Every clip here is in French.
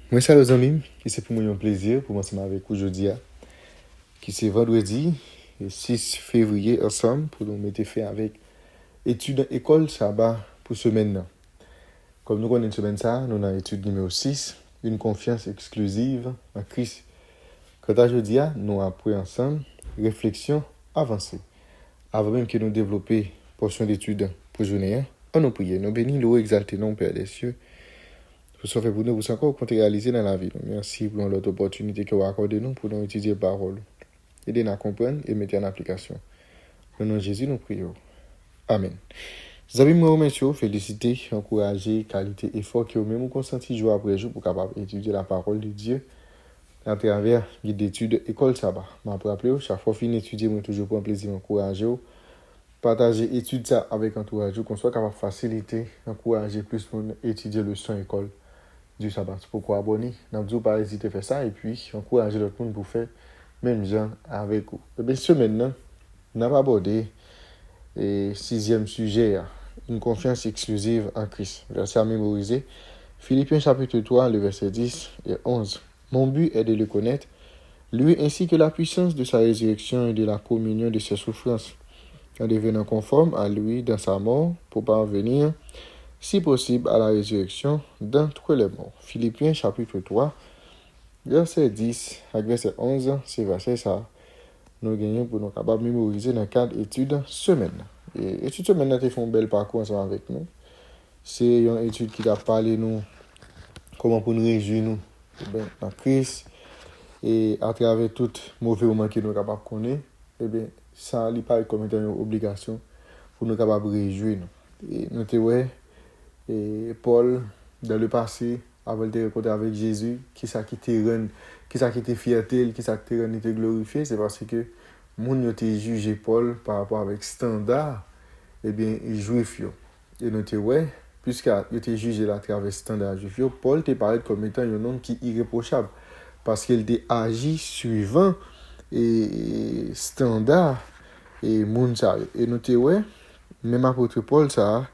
Moi, salut amis, qui c'est pour moi un plaisir pour m'ensemble avec vous aujourd'hui, qui c'est vendredi, le 6 février, ensemble, pour nous mettre fait avec études école sabbat pour semaine. Comme nous connaissons semaine ça, nous avons étude numéro 6, une confiance exclusive en Christ. Quant à aujourd'hui, nous appris ensemble réflexion avancée. Avant même que nous développions portion d'études pour journée, on nous prie, nous bénissons, nous exaltons, non Père des cieux. Pour ce faire pour nous, pour encore compter réaliser dans la vie. Merci pour l'autre opportunité que vous accordez nous pour nous étudier la parole. Aidez-nous à comprendre et mettre en application. Au nom de Jésus, nous prions. Amen. Vous avez me remercier, féliciter, encourager, qualité, effort que vous-même consenti jour après jour pour capable étudier la parole de Dieu à travers guide d'études école sabbat. Je me rappelle, chaque fois fin étudier, moi toujours pour un plaisir encourager, partager études ça avec entourage, qu'on soit capable de faciliter, encourager plus pour étudier le son école du sabbat. Pourquoi abonner? N'a pas hésiter à faire ça et puis encourager l'autre monde pour faire même gens avec vous. Et bien, ce maintenant, on a abordé le sixième sujet, une confiance exclusive en Christ. Verset à mémoriser. Philippiens chapitre 3, le verset 10 et 11. Mon but est de le connaître, lui ainsi que la puissance de sa résurrection et de la communion de ses souffrances, en devenant conforme à lui dans sa mort pour parvenir si possible à la résurrection d'entre les morts. Philippiens chapitre 3, verset 10 à verset 11, c'est verset ça. Nous gagnons pour nous capables de mémoriser dans le cadre d'études semaine. Et études semaine, nous fait un bel parcours ensemble avec nous. C'est une étude qui a parlé nous comment pour nous réjouir nous dans Christ et à travers tout mauvais moment que nous sommes capables de connaître. Et bien, ça n'est pas comme étant une obligation pour nous capables de réjouir nous. Et nous et Paul, dans le passé, avant de rencontrer avec Jésus, qui ça qui était fierté, qui ça qui était glorifié, c'est parce que moun yo te jugé Paul par rapport avec standard, eh bien, juif yo. Et nous te puisque yo te jugé à travers standard juif yo, Paul te parlé comme étant un homme qui est irréprochable, parce qu'il a agi suivant et standard et moun sa. Et nous te même apôtre Paul ça,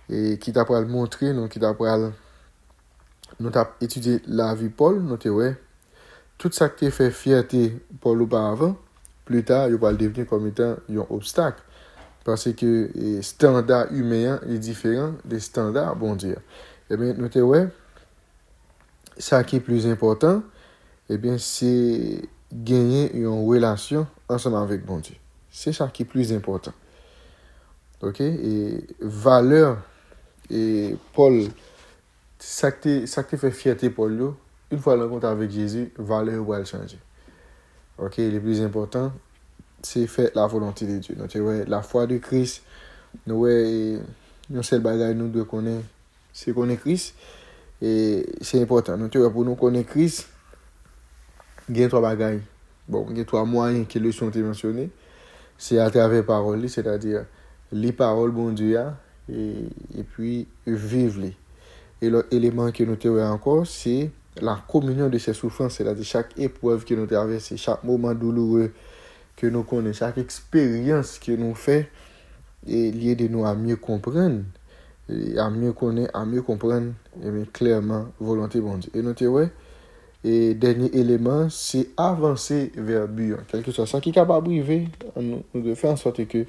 et qui t'a pas montré, qui t'a pas nous t'a étudié la vie Paul, nous te tout ça qui fait fierté Paul auparavant, plus tard, il va devenir comme étant un obstacle. Parce que le standard humain est différent des standards bon Dieu. Eh bien, nous te ça qui est plus important, eh bien, c'est gagner une relation ensemble avec bon Dieu. C'est ça qui est plus important. OK? Et valeur, et Paul, ça qui fait fierté Paul, une fois rencontre avec Jésus, valeur va changer. OK? Le plus important, c'est faire la volonté de Dieu. Donc, la foi de Christ, nous, nous seul bagage nous devons connaître, c'est connaître Christ. Et c'est important. Donc, pour nous connaître Christ, il y a trois bagages. Bon, il y a trois moyens qui le sont mentionnés. C'est à travers la parole, c'est-à-dire les paroles, bon Dieu, et puis vivre les. Et l'autre élément que nous avons encore, c'est la communion de ces souffrances, c'est-à-dire chaque épreuve que nous traversons, chaque moment douloureux que nous connaissons, chaque expérience que nous faisons, est lié de nous à mieux comprendre, et à mieux connaître, à mieux comprendre, et bien, clairement, volonté bon Dieu. Et nous et dernier élément, c'est avancer vers but. Quelque chose, ça qui est capable d'arriver, nous devons faire en sorte que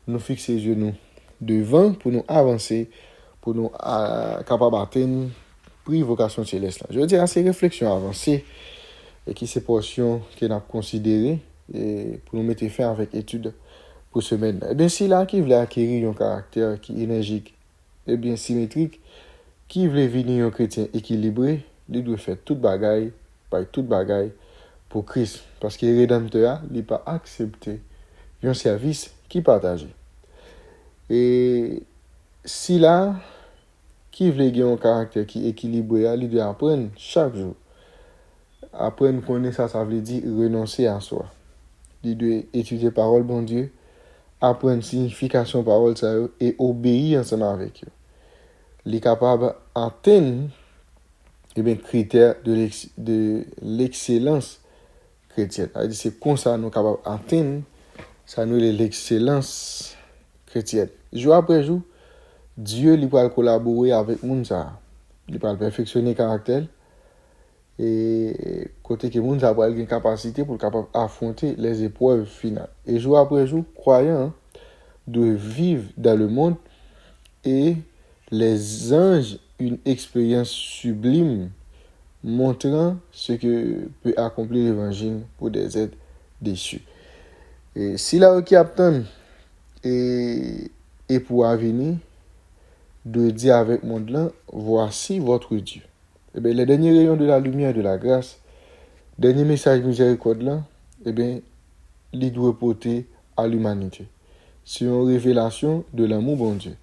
nous fixons les yeux nous devant pour nous avancer, pour nous capables d'atteindre la vocation céleste. Je veux dire, ces réflexions avancées et qui ces portions qu'on a considérées et pour nous mettre fin avec études pour semaine. Eh bien, si là qui veut acquérir un caractère qui est énergique et bien symétrique, qui veut venir un chrétien équilibré, il doit faire toute bagaille, pour Christ. Parce que le Rédempteur n'a pas accepté un service qui partage. Et si là, qui veut avoir un caractère qui est équilibré, il doit apprendre chaque jour. Apprendre à connaître ça veut dire renoncer à soi. Il doit étudier la parole, bon Dieu, apprendre la signification de la parole ça, et obéir ensemble avec eux. Il est capable d'atteindre les critères de l'excellence chrétienne. C'est comme ça que nous sommes capables d'atteindre ça nous l'excellence chrétienne. Jour après jour, Dieu il va collaborer avec nous. Il va perfectionner le caractère et côté que moun ça va avoir une capacité pour capable affronter les épreuves finales. Et jour après jour, croyants doivent vivre dans le monde et les anges une expérience sublime montrant ce que peut accomplir l'évangile pour des êtres déçus. Et si la qui attend et pour venir de dire avec monde là, voici votre Dieu. Eh bien, les derniers rayons de la lumière de la grâce, dernier message miséricorde là, eh bien, il doit porter à l'humanité. C'est une révélation de l'amour bon Dieu.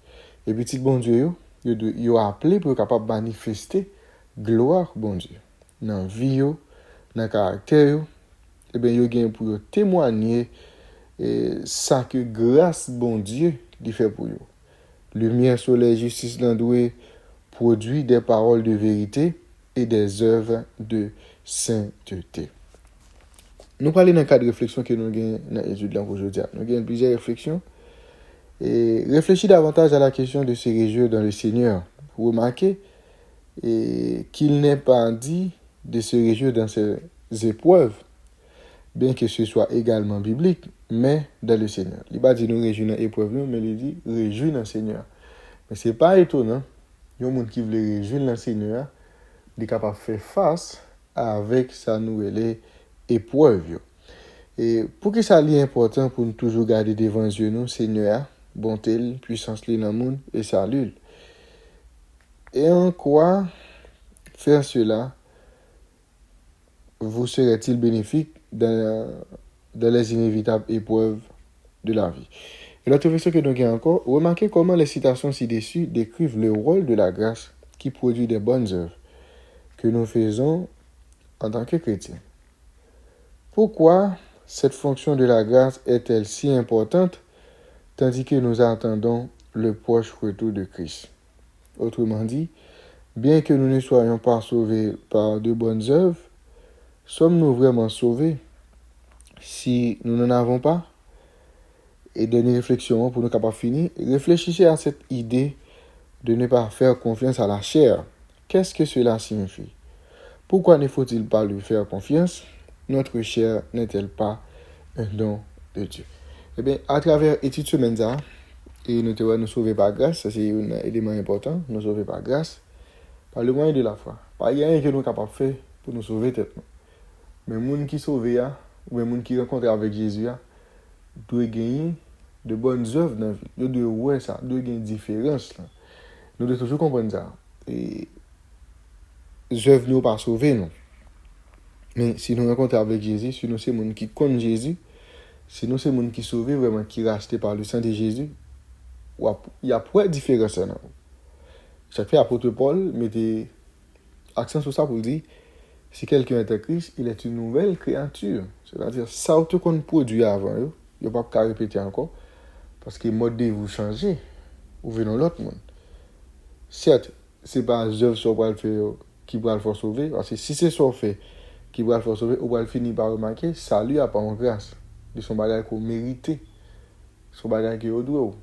Et petit bon Dieu, il a appelé pour être capable de manifester gloire bon Dieu. Dans la vie, dans le caractère, eh bien, il a pour témoigner ça que grâce bon Dieu lui fait pour eux. Lumière, soleil, justice, l'endoué produit des paroles de vérité et des œuvres de sainteté. Nous parlons d'un cas de réflexion que nous avons dans l'étude aujourd'hui. Nous avons plusieurs réflexions. Et réfléchis davantage à la question de se réjouir dans le Seigneur. Vous remarquez qu'il n'est pas dit de se réjouir dans ces épreuves, bien que ce soit également biblique, mais dans le Seigneur. Il va dire nous réjouir dans l'épreuve, mais il dit réjouir dans le Seigneur. Mais ce n'est pas étonnant. Il y a des gens qui veulent réjouir dans le Seigneur, il est capable de faire face avec sa nouvelle épreuve. Et pour que ça soit important pour nous toujours garder devant Dieu, nous, Seigneur, bonté, puissance, l'amour et salut. Et en quoi faire cela vous serait-il bénéfique dans les inévitables épreuves de la vie? Et l'autre question que nous avons encore, remarquez comment les citations ci-dessus décrivent le rôle de la grâce qui produit des bonnes œuvres que nous faisons en tant que chrétiens. Pourquoi cette fonction de la grâce est-elle si importante tandis que nous attendons le proche retour de Christ? Autrement dit, bien que nous ne soyons pas sauvés par de bonnes œuvres, sommes-nous vraiment sauvés si nous n'en avons pas? Et dernière réflexion pour nous capables de finir, réfléchissez à cette idée de ne pas faire confiance à la chair. Qu'est-ce que cela signifie? Pourquoi ne faut-il pas lui faire confiance? Notre chair n'est-elle pas un don de Dieu? Eh bien, à travers l'étude semaine, et nous devons nous sauver par grâce, ça c'est un élément important, nous sauver par grâce, par le moyen de la foi. Pas rien que nous sommes capables de faire pour nous sauver tête. Mais les gens qui sont sauvés, ou les gens qui rencontrent avec Jésus, doivent gagner de bonnes œuvres dans la vie. Nous devons ça, nous devons gagner une différence. Là. Nous devons toujours comprendre ça. Et les œuvres ne sont pas sauvées, non. Mais si nous rencontrons avec Jésus, si nous sommes gens qui connaissent Jésus, si nous sommes gens qui sont sauvés, vraiment qui sont rachetés par le sang de Jésus, il y a pour différence. Non? Chaque fois, l'apôtre Paul mettait accent sur ça pour dire si quelqu'un est en Christ, il est une nouvelle créature. C'est-à-dire, ça, tout qu'on produit avant, il n'y a pas qu'à répéter encore. Parce que le mode de vous changer, ou venons l'autre monde. Certes, ce n'est pas les œuvres qui vont le faire sauver, parce que si c'est ça fait qui va le faire sauver, on va finir par remarquer, salut à pas en grâce. De son bagage qu'on mérite, son bagage qui est au doigt.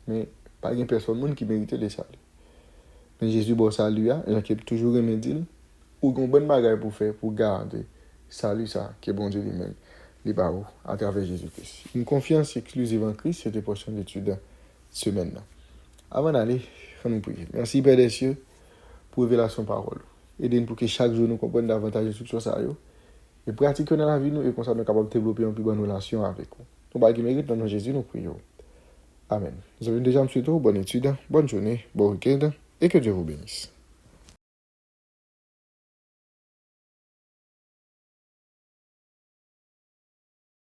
Mais pas une personne qui mérite le salut. Mais Jésus, bon salut, il a toujours remédié, ou un bon bagage pour faire, pour garder salut ça, qui est bon Dieu lui-même. Les barreaux à travers Jésus-Christ. Une confiance exclusive en Christ, c'était pour prochaine étude semaine. Avant d'aller, nous prier. Merci Père des cieux pour révélation parole. Aidez-nous pour que chaque jour nous comprenions davantage de tout ça et pratiquons dans la vie nous et comme ça nous sommes capables de développer une plus bonne relation avec vous. Nous avons mérite dans Jésus, nous prions. Amen. Nous avons déjà M. Bonne étude, bonne journée, bon week-end et que Dieu vous bénisse.